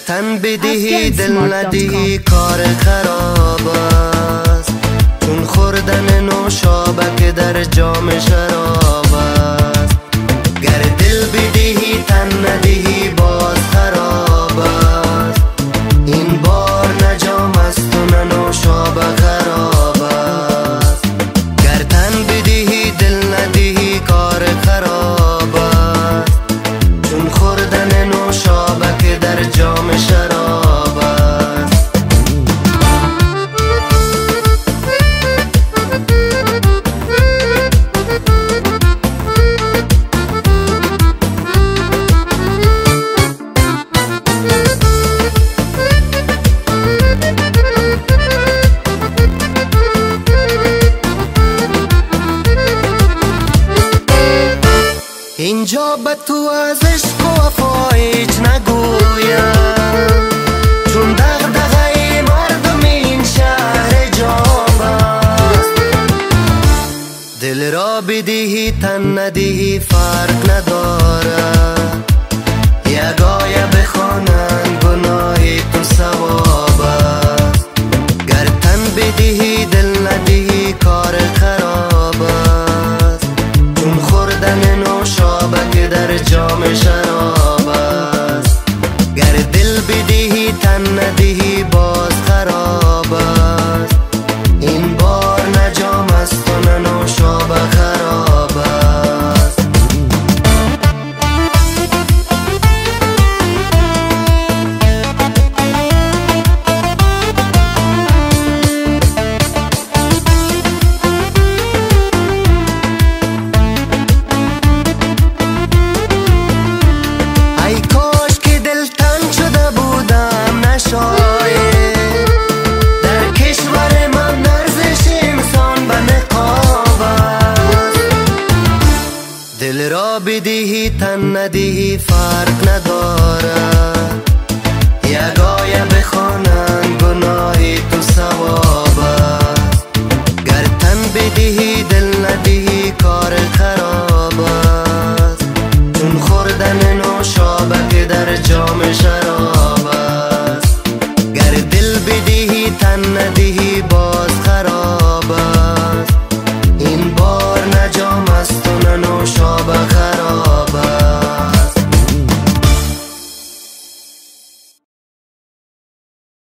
تن بدهی دل ندهی کار خراب است، چون خوردن نوشابه در جام شراب است. گر دل بدهی تن ندهی باز خراب است، این بار نه جام است و نه نوشابه خراب است. گر تن بدهی دل ندهی کار خراب است، چون خوردن نوشابه در جام شراب است. اینجا به تو از عشق و وفا هیچ نگویم، چون دغدغه مردم این شهر جام است. دل را بدهی تن ندهی فرق ندارد، یگایه بخوانند گناهی تو ثواب است. گر تن بدهی دل ندهی کار خراب است، چون خوردن نوشابه در جام شراب است. گر دل بدهی تن ندهی باز خراب است، این بار نه جام است و نه نوشابه خراب است. ای کاش که دل تنگ شده بودم نشاید، در کشور من ارزش انسان به نقاب است. دل را بدهی تن ندهی فرق ندارد، یگایه بخوانند گناهی تو ثواب است. گر تن بدهی دل